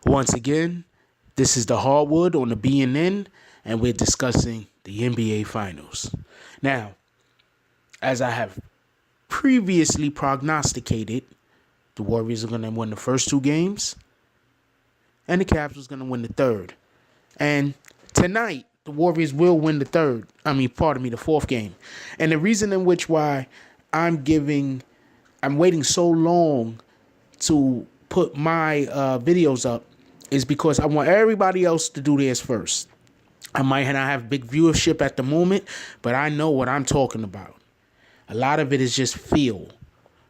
Once again, this is the Hardwood on the BNN, and we're discussing the NBA Finals. Now, as I have previously prognosticated, the Warriors are going to win the first two games, and the Cavs was going to win the third. And tonight, the Warriors will win the fourth game. And the reason in which why I'm waiting so long to put my videos up is because I want everybody else to do theirs first. I might not have big viewership at the moment, but I know what I'm talking about. A lot of it is just feel,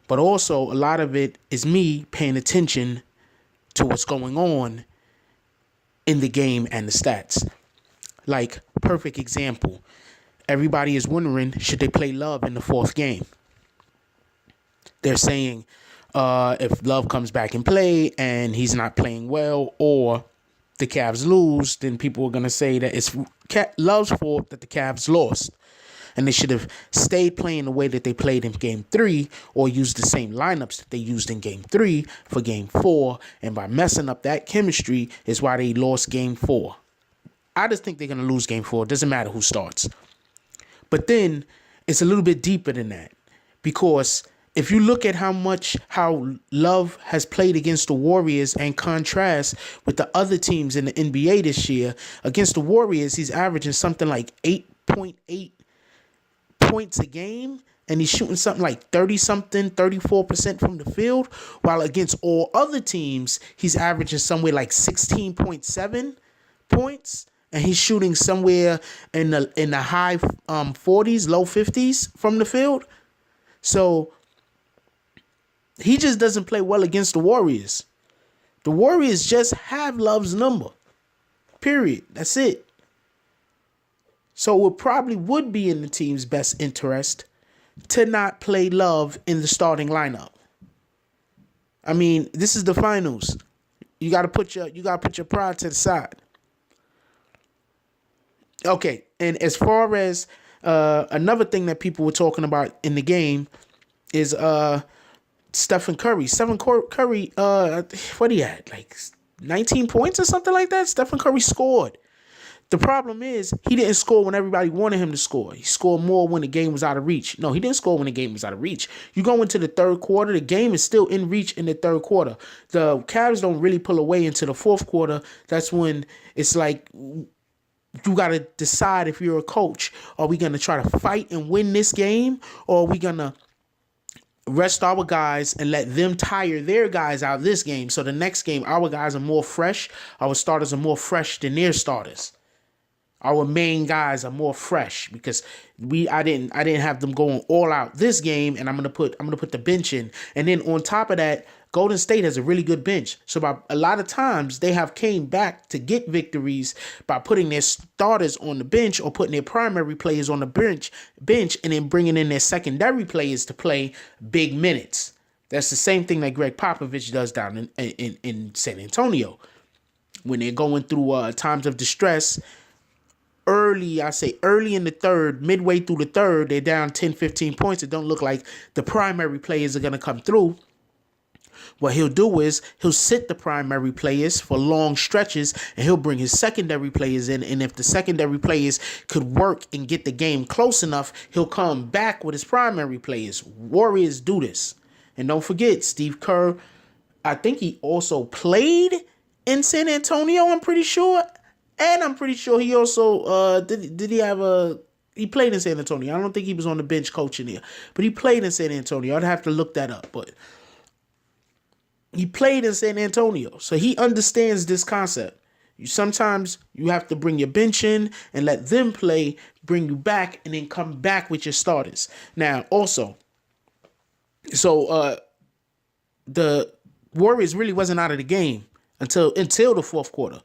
but also a lot of it is me paying attention to what's going on in the game and the stats. Like, perfect example. Everybody is wondering, should they play Love in the fourth game? They're saying if Love comes back and play and he's not playing well, or the Cavs lose, then people are going to say that it's Love's fault that the Cavs lost. And they should have stayed playing the way that they played in Game 3, or used the same lineups that they used in Game 3 for Game 4. And by messing up that chemistry is why they lost Game 4. I just think they're going to lose Game 4. It doesn't matter who starts. But then it's a little bit deeper than that. Because if you look at how Love has played against the Warriors and contrast with the other teams in the NBA this year, against the Warriors, he's averaging something like 8.8 points a game, and he's shooting something like 34% from the field, while against all other teams, he's averaging somewhere like 16.7 points, and he's shooting somewhere in the high 40s, low 50s from the field. So he just doesn't play well against the Warriors. The Warriors just have Love's number. Period. That's it. So it probably would be in the team's best interest to not play Love in the starting lineup. I mean, this is the finals. You gotta put your pride to the side. Okay, and as far as another thing that people were talking about in the game is Stephen Curry. Stephen Curry, what he had, like 19 points or something like that? Stephen Curry scored. The problem is he didn't score when everybody wanted him to score. He scored more when the game was out of reach. No, he didn't score when the game was out of reach. You go into the third quarter, the game is still in reach in the third quarter. The Cavs don't really pull away into the fourth quarter. That's when it's like you got to decide, if you're a coach, are we going to try to fight and win this game, or are we going to rest our guys and let them tire their guys out this game, so the next game our guys are more fresh, our starters are more fresh than their starters. Our main guys are more fresh because I didn't have them going all out this game, and I'm gonna put the bench in. And then on top of that, Golden State has a really good bench. So by a lot of times they have came back to get victories by putting their starters on the bench, or putting their primary players on the bench, and then bringing in their secondary players to play big minutes. That's the same thing that Greg Popovich does down in San Antonio when they're going through times of distress. Early in the third, midway through the third, they're down 10, 15 points. It don't look like the primary players are going to come through. What he'll do is he'll sit the primary players for long stretches, and he'll bring his secondary players in. And if the secondary players could work and get the game close enough, he'll come back with his primary players. Warriors do this. And don't forget, Steve Kerr, I think he also played in San Antonio, I'm pretty sure. And I'm pretty sure he also he played in San Antonio. I don't think he was on the bench coaching there, but he played in San Antonio. I'd have to look that up, but he played in San Antonio, so he understands this concept. Sometimes you have to bring your bench in and let them play, bring you back, and then come back with your starters. Now, also, so the Warriors really wasn't out of the game until the fourth quarter,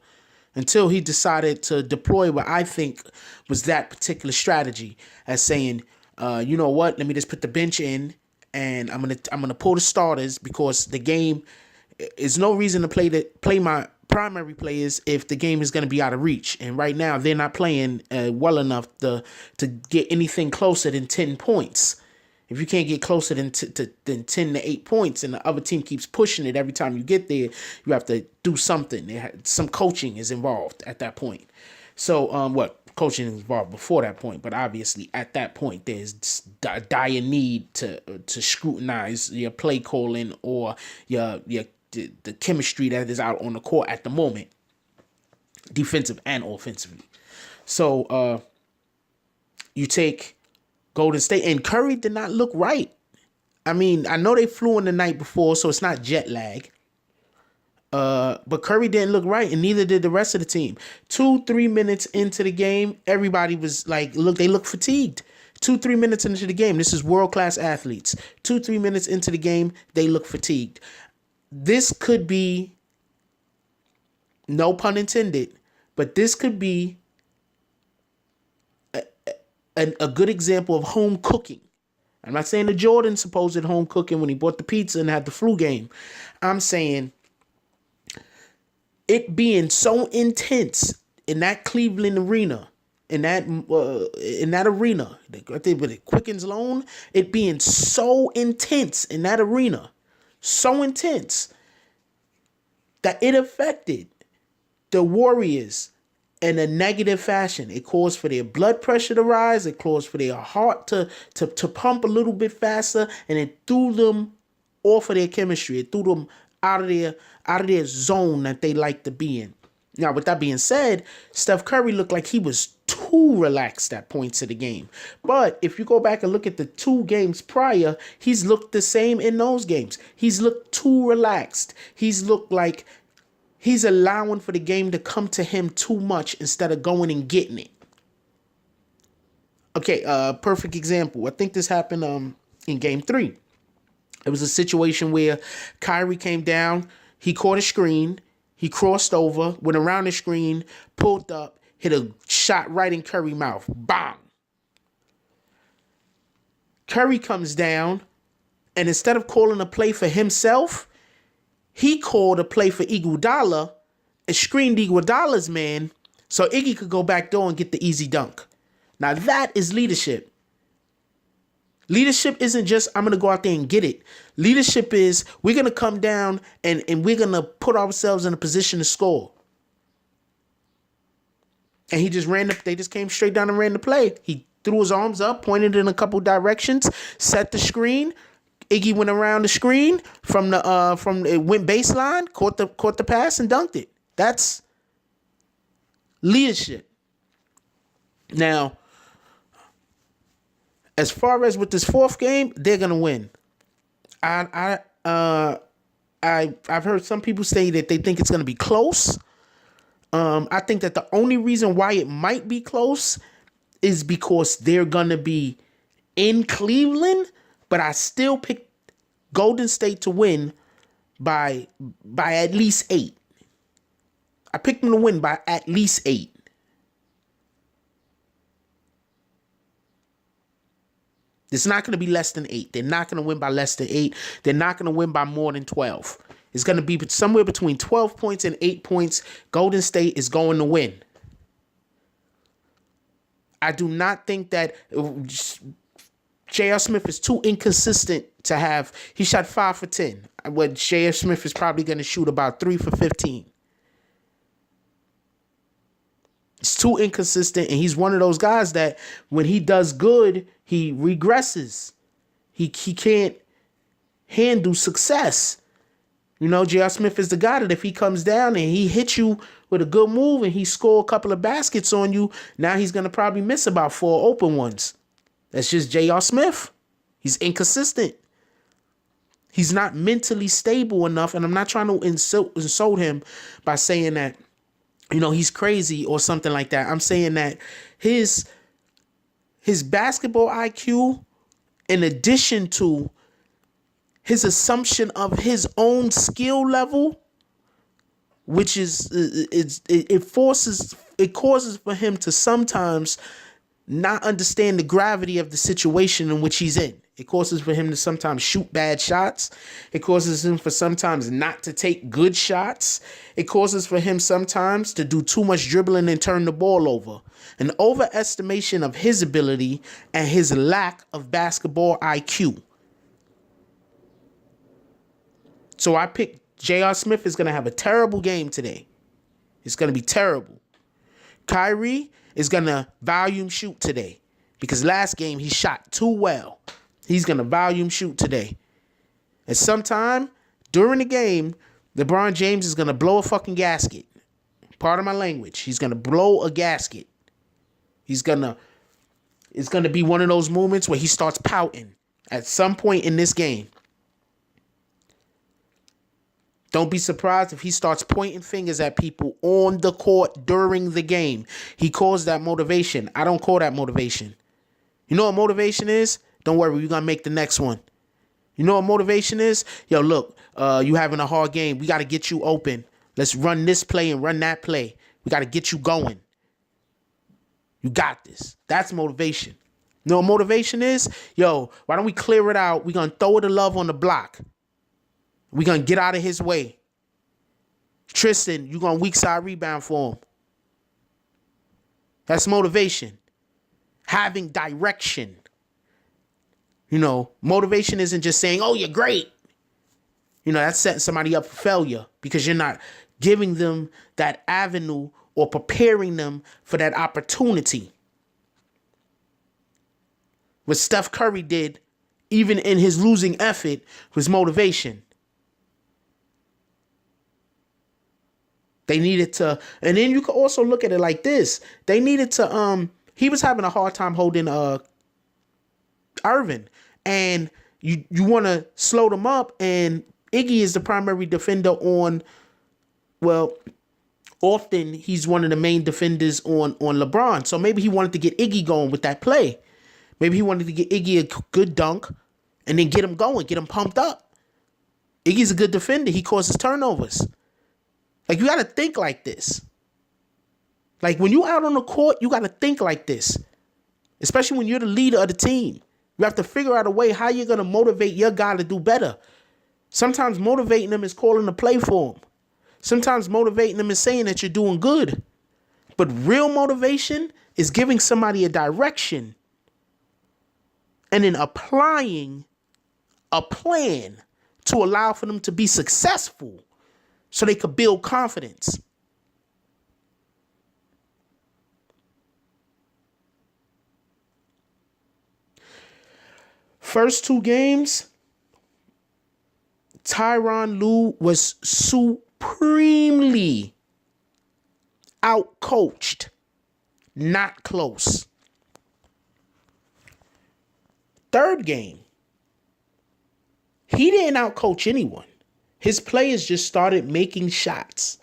until he decided to deploy what I think was that particular strategy, as saying, you know what, let me just put the bench in, and I'm gonna pull the starters, because the game is no reason to play my primary players if the game is going to be out of reach. And right now they're not playing well enough to get anything closer than 10 points. If you can't get closer than 10 to 8 points and the other team keeps pushing it every time you get there, you have to do something. Some coaching is involved at that point. So, coaching is involved before that point, but obviously at that point, there's a dire need to scrutinize your play calling or the chemistry that is out on the court at the moment, defensive and offensively. So, you take Golden State, and Curry did not look right. I mean, I know they flew in the night before, so it's not jet lag. But Curry didn't look right, and neither did the rest of the team. 2-3 minutes into the game, everybody was like, they look fatigued. 2-3 minutes into the game, this is world-class athletes. 2-3 minutes into the game, they look fatigued. This could be, no pun intended, but this could be a good example of home cooking. I'm not saying the Jordan supposed home cooking when he bought the pizza and had the flu game. I'm saying it being so intense in that Cleveland arena, in that arena, I think with the Quickens loan, it being so intense in that arena, so intense that it affected the Warriors in a negative fashion. It caused for their blood pressure to rise. It caused for their heart to pump a little bit faster, and it threw them off of their chemistry. It threw them out of their zone that they like to be in. Now, with that being said, Steph Curry looked like he was too relaxed at points of the game. But if you go back and look at the 2 games prior, he's looked the same in those games. He's looked too relaxed. He's looked like he's allowing for the game to come to him too much instead of going and getting it. Okay, perfect example. I think this happened in game 3. It was a situation where Kyrie came down, he caught a screen, he crossed over, went around the screen, pulled up, hit a shot right in Curry's mouth. Bang! Curry comes down, and instead of calling a play for himself, he called a play for Iguodala and screened Iguodala's man so Iggy could go back door and get the easy dunk. Now that is leadership. Leadership isn't just, I'm going to go out there and get it. Leadership is, we're going to come down and we're going to put ourselves in a position to score. And they just came straight down and ran the play. He threw his arms up, pointed in a couple directions, set the screen. Iggy went around the screen it went baseline, caught the pass and dunked it. That's leadership. Now, as far as with this 4th game, they're gonna win. I've heard some people say that they think it's gonna be close. I think that the only reason why it might be close is because they're gonna be in Cleveland, but I still pick Golden State to win by at least 8. I picked them to win by at least 8. It's not going to be less than 8. They're not going to win by less than 8. They're not going to win by more than 12. It's going to be somewhere between 12 points and 8 points. Golden State is going to win. I do not think that J.R. Smith is too inconsistent to have. He shot 5 for 10. When J.R. Smith is probably going to shoot about 3 for 15. It's too inconsistent, and he's one of those guys that when he does good, he regresses. He can't handle success. You know, J.R. Smith is the guy that if he comes down and he hits you with a good move and he score a couple of baskets on you, now he's going to probably miss about 4 open ones. That's just J.R. Smith. He's inconsistent. He's not mentally stable enough, and I'm not trying to insult him by saying that, you know, he's crazy or something like that. I'm saying that his basketball IQ, in addition to his assumption of his own skill level, which is it causes for him to sometimes not understand the gravity of the situation in which he's in. It causes for him to sometimes shoot bad shots. It causes him for sometimes not to take good shots. It causes for him sometimes to do too much dribbling and turn the ball over. An overestimation of his ability and his lack of basketball IQ. So I picked J.R. Smith is going to have a terrible game today. It's going to be terrible. Kyrie is going to volume shoot today because last game he shot too well. He's going to volume shoot today. And sometime during the game, LeBron James is going to blow a fucking gasket. Part of my language. He's going to blow a gasket. It's going to be one of those moments where he starts pouting at some point in this game. Don't be surprised if he starts pointing fingers at people on the court during the game. He calls that motivation. I don't call that motivation. You know what motivation is? Don't worry, we're going to make the next one. You know what motivation is? Yo, look, you having a hard game. We got to get you open. Let's run this play and run that play. We got to get you going. You got this. That's motivation. You know what motivation is? Yo, why don't we clear it out? We're going to throw it to Love on the block. We're going to get out of his way. Tristan, you're going to weak side rebound for him. That's motivation. Having direction. You know, motivation isn't just saying, oh, you're great. You know, that's setting somebody up for failure because you're not giving them that avenue or preparing them for that opportunity. What Steph Curry did, even in his losing effort, was motivation. They needed to, and then you could also look at it like this. They needed to, he was having a hard time holding Irvin. And you want to slow them up, and Iggy is the primary defender on, well, often he's one of the main defenders on LeBron. So maybe he wanted to get Iggy going with that play. Maybe he wanted to get Iggy a good dunk and then get him going, get him pumped up. Iggy's a good defender. He causes turnovers. Like, you got to think like this. Like, when you out on the court, you got to think like this. Especially when you're the leader of the team. You have to figure out a way how you're going to motivate your guy to do better. Sometimes motivating them is calling a play for him. Sometimes motivating them is saying that you're doing good. But real motivation is giving somebody a direction and then applying a plan to allow for them to be successful so they could build confidence. First two games, Tyronn Lue was supremely outcoached. Not close. Third game, he didn't outcoach anyone. His players just started making shots.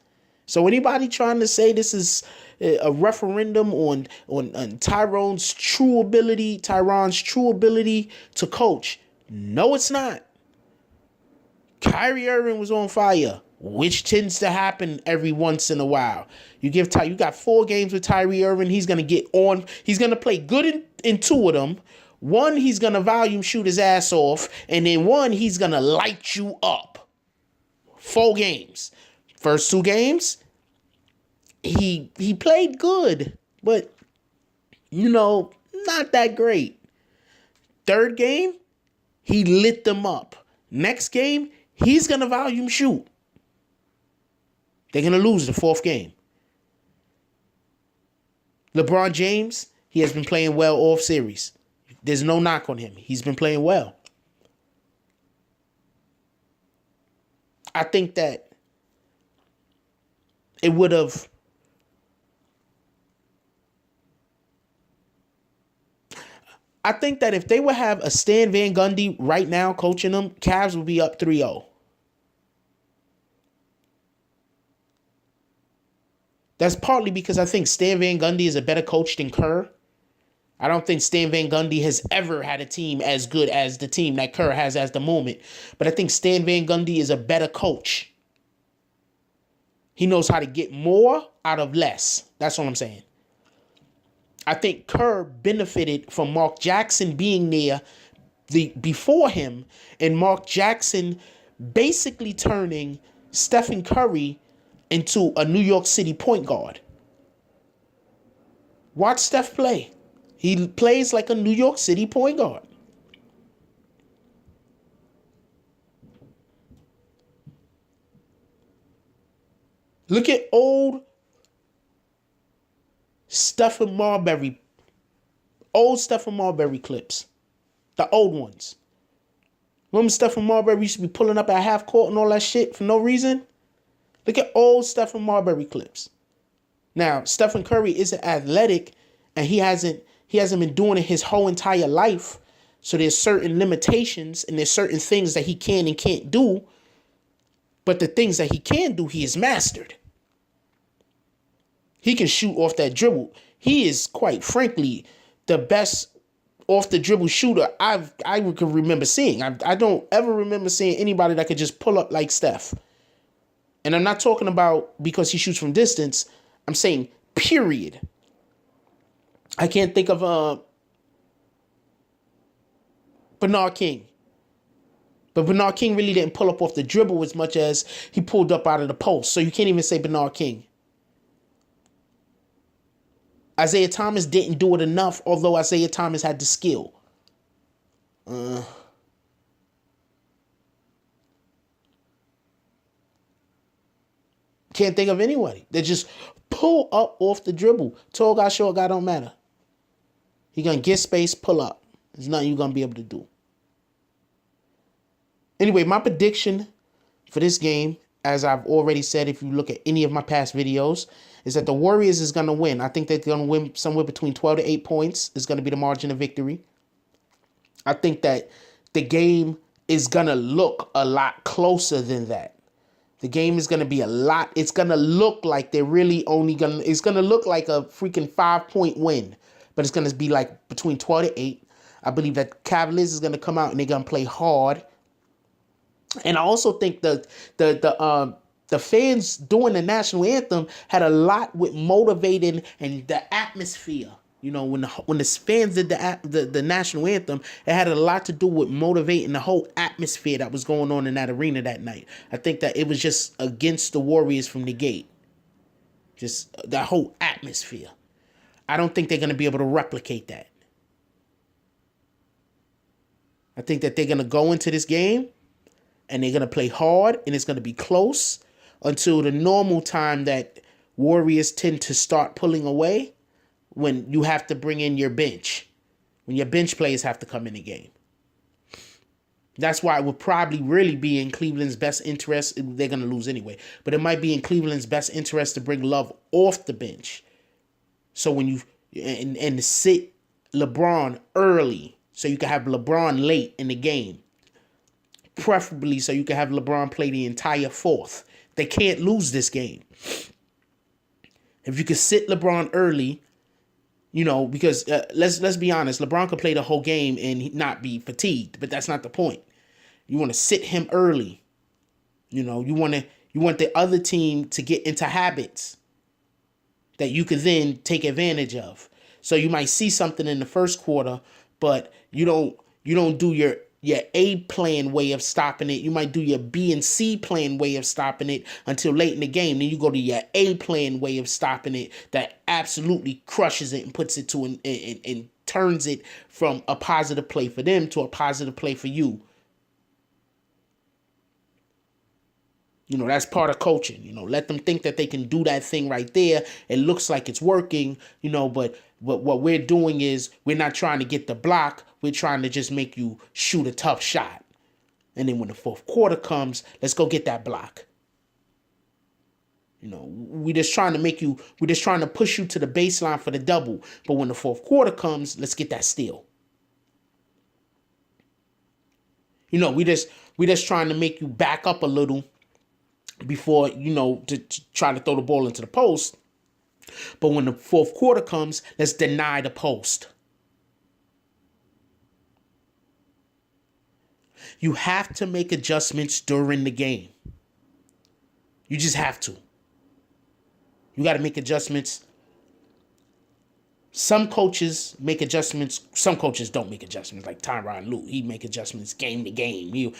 So anybody trying to say this is a referendum on Tyronn's true ability to coach, no, it's not. Kyrie Irving was on fire, which tends to happen every once in a while. You got 4 games with Kyrie Irving. He's gonna get on. He's gonna play good in 2 of them. One, he's gonna volume shoot his ass off, and then one, he's gonna light you up. 4 games. First 2 games, he played good, but not that great. Third game, he lit them up. Next game, he's gonna volume shoot. They're gonna lose the 4th game. LeBron James, he has been playing well all series. There's no knock on him. He's been playing well. I think that it would have. I think that if they would have a Stan Van Gundy right now coaching them, Cavs would be up 3-0. That's partly because I think Stan Van Gundy is a better coach than Kerr. I don't think Stan Van Gundy has ever had a team as good as the team that Kerr has at the moment. But I think Stan Van Gundy is a better coach. He knows how to get more out of less. That's what I'm saying. I think Kerr benefited from Mark Jackson being there the before him, and Mark Jackson basically turning Stephen Curry into a New York City point guard. Watch Steph play. He plays like a New York City point guard. Look at old Stephen Marbury clips. The old ones. Remember Stephen Marbury used to be pulling up at half court and all that shit for no reason? Look at old Stephen Marbury clips. Now, Stephen Curry isn't athletic, and he hasn't been doing it his whole entire life. So there's certain limitations and there's certain things that he can and can't do. But the things that he can do, he has mastered. He can shoot off that dribble. He is, quite frankly, the best off the dribble shooter I can remember seeing. I don't ever remember seeing anybody that could just pull up like Steph. And I'm not talking about because he shoots from distance. I'm saying period. I can't think of Bernard King. But Bernard King really didn't pull up off the dribble as much as he pulled up out of the post. So you can't even say Bernard King. Isaiah Thomas didn't do it enough, although Isaiah Thomas had the skill. Can't think of anybody that just pull up off the dribble. Tall guy, short guy, don't matter. He gonna get space, pull up. There's nothing you're gonna be able to do. Anyway, my prediction for this game, as I've already said, if you look at any of my past videos, is that the Warriors is going to win. I think they're going to win somewhere between 12 to 8 points is going to be the margin of victory. I think that the game is going to look a lot closer than that. The game is going to be it's going to look like they're really it's going to look like a freaking 5-point win, but it's going to be like between 12 to 8. I believe that Cavaliers is going to come out and they're going to play hard. And I also think the fans doing the national anthem had a lot with motivating and the atmosphere. You know, when the fans did the national anthem, it had a lot to do with motivating the whole atmosphere that was going on in that arena that night. I think that it was just against the Warriors from the gate. Just that whole atmosphere. I don't think they're going to be able to replicate that. I think that they're going to go into this game and they're going to play hard, and it's going to be close until the normal time that Warriors tend to start pulling away, when you have to bring in your bench, when your bench players have to come in the game. That's why it would probably really be in Cleveland's best interest. They're going to lose anyway, but it might be in Cleveland's best interest to bring Love off the bench. So when you and sit LeBron early, so you can have LeBron late in the game. Preferably so you can have LeBron play the entire fourth. They can't lose this game. If you could sit LeBron early, you know, because let's be honest, LeBron could play the whole game and not be fatigued, but that's not the point. You want to sit him early. You know, you want the other team to get into habits that you could then take advantage of. So you might see something in the first quarter, but you don't do your A plan way of stopping it. You might do your B and C plan way of stopping it until late in the game. Then you go to your A plan way of stopping it that absolutely crushes it and puts it to and turns it from a positive play for them to a positive play for you. You know, that's part of coaching. You know, let them think that they can do that thing right there. It looks like it's working, you know, but what we're doing is we're not trying to get the block. We're trying to just make you shoot a tough shot. And then when the fourth quarter comes, let's go get that block. You know, we're just trying to push you to the baseline for the double. But when the fourth quarter comes, let's get that steal. You know, we just trying to make you back up a little before, you know, to try to throw the ball into the post. But when the fourth quarter comes, let's deny the post. You have to make adjustments during the game. You just have to. You got to make adjustments Some coaches make adjustments. Some coaches don't make adjustments. Like Tyronn Lue, he make adjustments game to game.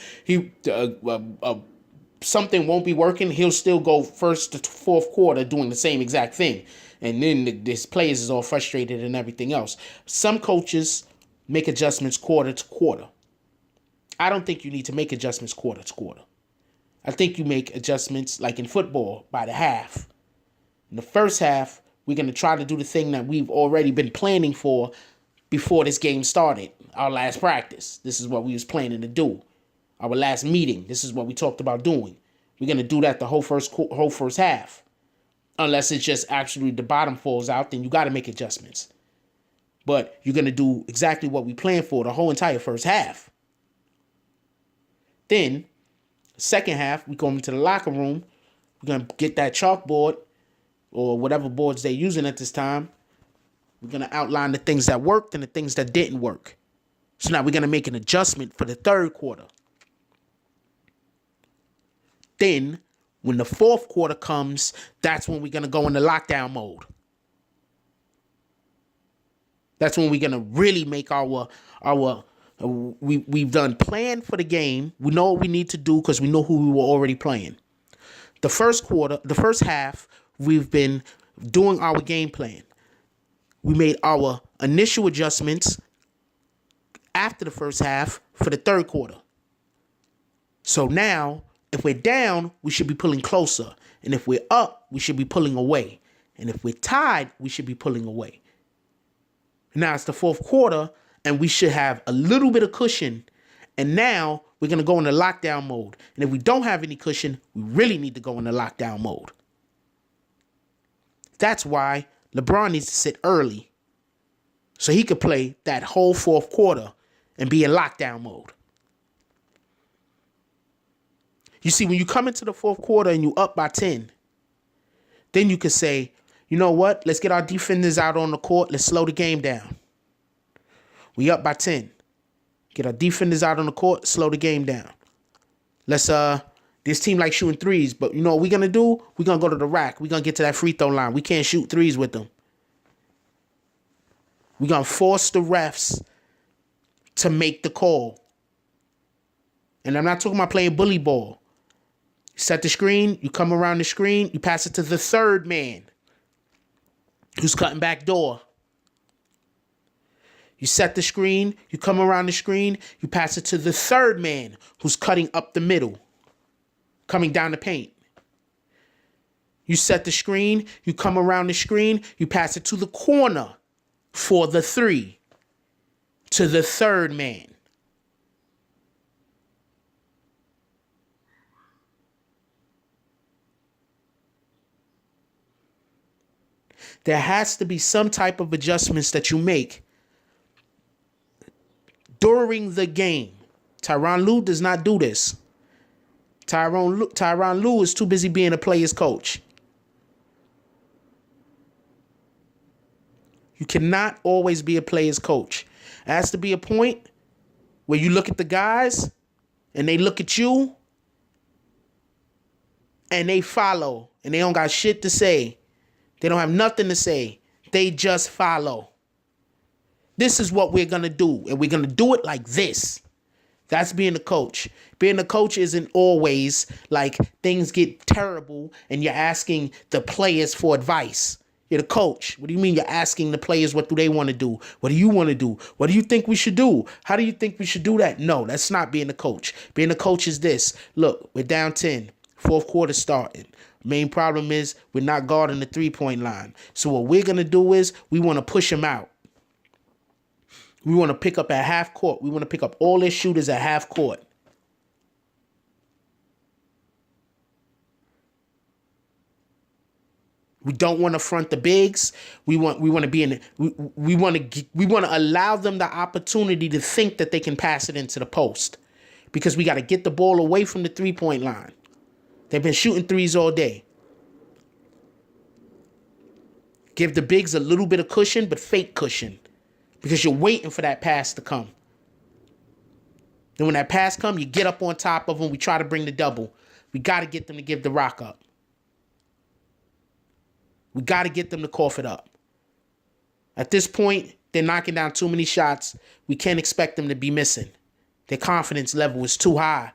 Something won't be working. He'll still go first to fourth quarter doing the same exact thing, and then his players is all frustrated and everything else. Some coaches make adjustments quarter to quarter. I don't think you need to make adjustments quarter to quarter. I think you make adjustments like in football by the half. In the first half, we're going to try to do the thing that we've already been planning for before this game started. Our last practice. This is what we was planning to do. Our last meeting. This is what we talked about doing. We're going to do that the whole first half. Unless it's just actually the bottom falls out, then you got to make adjustments. But you're going to do exactly what we planned for the whole entire first half. Then, second half, we go into the locker room. We're going to get that chalkboard or whatever boards they're using at this time. We're going to outline the things that worked and the things that didn't work. So now we're going to make an adjustment for the third quarter. Then, when the fourth quarter comes, that's when we're going to go into lockdown mode. That's when we're going to really make we've done plan for the game. We know what we need to do because we know who we were already playing. The first half, we've been doing our game plan. We made our initial adjustments after the first half for the third quarter. So now, if we're down, we should be pulling closer. And if we're up, we should be pulling away. And if we're tied, we should be pulling away. Now it's the fourth quarter, and we should have a little bit of cushion. And now we're going to go into lockdown mode. And if we don't have any cushion, we really need to go into lockdown mode. That's why LeBron needs to sit early so he could play that whole fourth quarter and be in lockdown mode. You see, when you come into the fourth quarter and you up by 10, then you can say, you know what? Let's get our defenders out on the court. Let's slow the game down. We up by 10. Get our defenders out on the court, slow the game down. This team likes shooting threes, but you know what we're going to do? We're going to go to the rack. We're going to get to that free throw line. We can't shoot threes with them. We're going to force the refs to make the call. And I'm not talking about playing bully ball. You set the screen, you come around the screen, you pass it to the third man who's cutting back door. You set the screen, you come around the screen, you pass it to the third man who's cutting up the middle, coming down the paint. You set the screen, you come around the screen, you pass it to the corner for the three, to the third man. There has to be some type of adjustments that you make during the game. Tyronn Lue does not do this. Tyronn Lue is too busy being a player's coach. You cannot always be a player's coach. It has to be a point where you look at the guys and they look at you and they follow and they don't got shit to say. They don't have nothing to say. They just follow. This is what we're going to do. And we're going to do it like this. That's being a coach. Being a coach isn't always like things get terrible and you're asking the players for advice. You're the coach. What do you mean you're asking the players what do they want to do? What do you want to do? What do you think we should do? How do you think we should do that? No, that's not being a coach. Being a coach is this. Look, we're down 10. Fourth quarter starting. Main problem is we're not guarding the three-point line. So what we're going to do is we want to push them out. We want to pick up at half court. We want to pick up all their shooters at half court. We don't want to front the bigs. We want to be in. We want to allow them the opportunity to think that they can pass it into the post, because we got to get the ball away from the three-point line. They've been shooting threes all day. Give the bigs a little bit of cushion, but fake cushion, because you're waiting for that pass to come. Then when that pass comes, you get up on top of them. We try to bring the double. We got to get them to give the rock up. We got to get them to cough it up. At this point, they're knocking down too many shots. We can't expect them to be missing. Their confidence level is too high.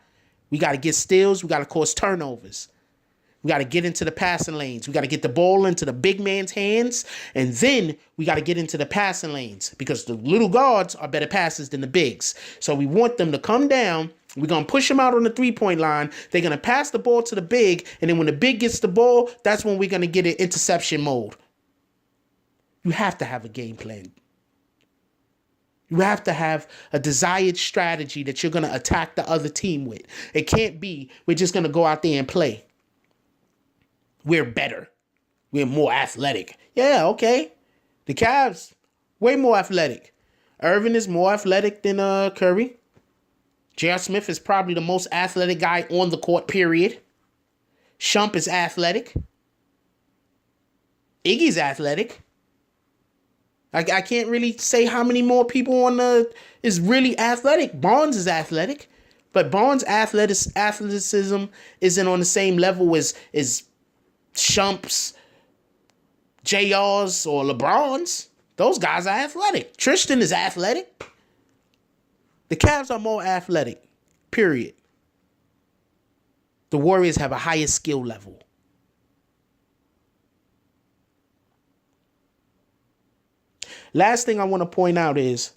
We got to get steals. We got to cause turnovers. We got to get into the passing lanes. We got to get the ball into the big man's hands. And then we got to get into the passing lanes because the little guards are better passers than the bigs. So we want them to come down. We're going to push them out on the three-point line. They're going to pass the ball to the big. And then when the big gets the ball, that's when we're going to get in interception mode. You have to have a game plan. You have to have a desired strategy that you're going to attack the other team with. It can't be we're just going to go out there and play. We're better. We're more athletic. Yeah, okay. The Cavs, way more athletic. Irvin is more athletic than Curry. J.R. Smith is probably the most athletic guy on the court, period. Shump is athletic. Iggy's athletic. I can't really say how many more people is really athletic. Barnes is athletic. But Barnes' athleticism isn't on the same level as Shump's, JR's, or LeBron's. Those guys are athletic. Tristan is athletic. The Cavs are more athletic, period. The Warriors have a higher skill level. Last thing I want to point out is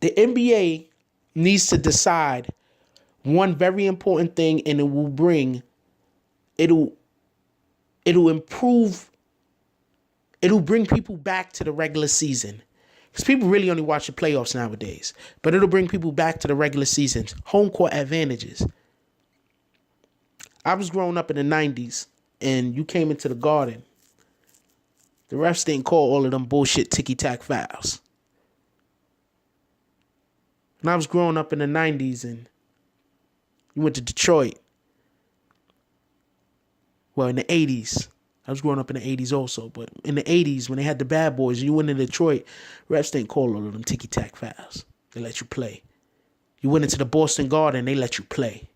the NBA needs to decide one very important thing, and it'll bring people back to the regular season. Because people really only watch the playoffs nowadays. But it'll bring people back to the regular season. Home court advantages. I was growing up in the 90s, and you came into the Garden. The refs didn't call all of them bullshit ticky-tack fouls. And I was growing up in the 90s, and you went to Detroit. Well, in the 80s. I was growing up in the 80s also. But in the 80s, when they had the bad boys, you went to Detroit, refs didn't call all of them ticky-tack fouls. They let you play. You went into the Boston Garden, they let you play.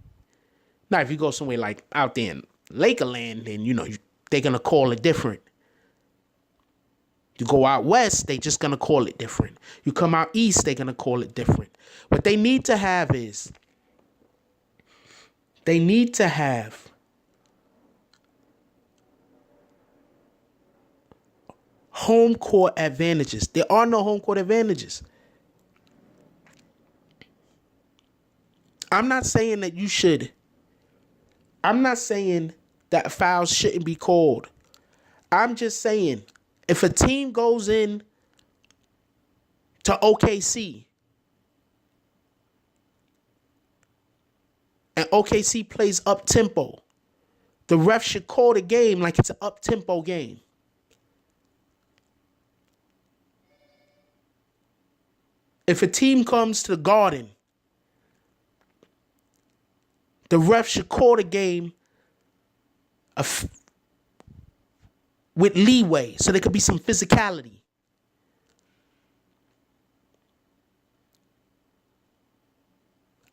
Now, if you go somewhere like out there in Lakerland, then, they're going to call it different. You go out west, they just going to call it different. You come out east, they're going to call it different. What they need to have is, home court advantages. There are no home court advantages. I'm not saying that you should. I'm not saying that fouls shouldn't be called. I'm just saying, if a team goes in to OKC and OKC plays up-tempo, the ref should call the game like it's an up-tempo game. If a team comes to the Garden, the ref should call the game with leeway so there could be some physicality.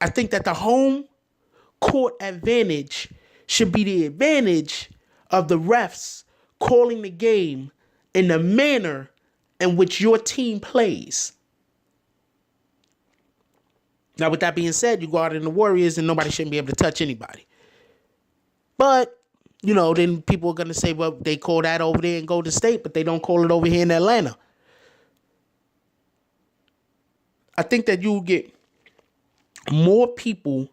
I think that the home court advantage should be the advantage of the refs calling the game in the manner in which your team plays. Now, with that being said, you go out in the Warriors and nobody shouldn't be able to touch anybody. But, then people are going to say, well, they call that over there in Golden State, but they don't call it over here in Atlanta. I think that you'll get more people,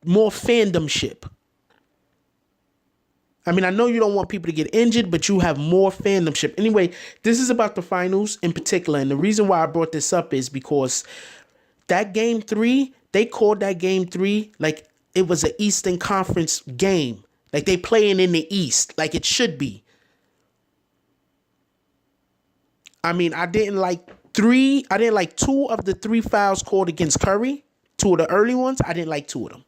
more fandomship. I mean, I know you don't want people to get injured, but you have more fandomship. Anyway, this is about the finals in particular. And the reason why I brought this up is because that game 3, they called that game 3 like it was an Eastern Conference game. Like they playing in the East, like it should be. I mean, I didn't like 2 of the 3 fouls called against Curry. 2 of the early ones, I didn't like 2 of them.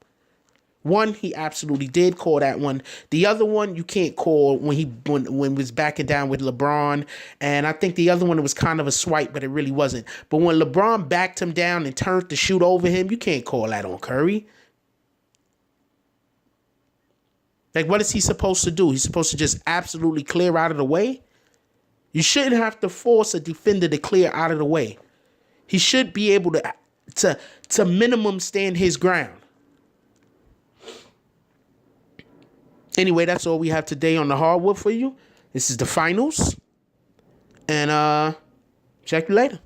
One, he absolutely did call that one. The other one, you can't call when he was backing down with LeBron. And I think the other one was kind of a swipe, but it really wasn't. But when LeBron backed him down and turned to shoot over him, you can't call that on Curry. Like, what is he supposed to do? He's supposed to just absolutely clear out of the way? You shouldn't have to force a defender to clear out of the way. He should be able to minimum stand his ground. Anyway, that's all we have today on the hardwood for you. This is the finals. And check you later.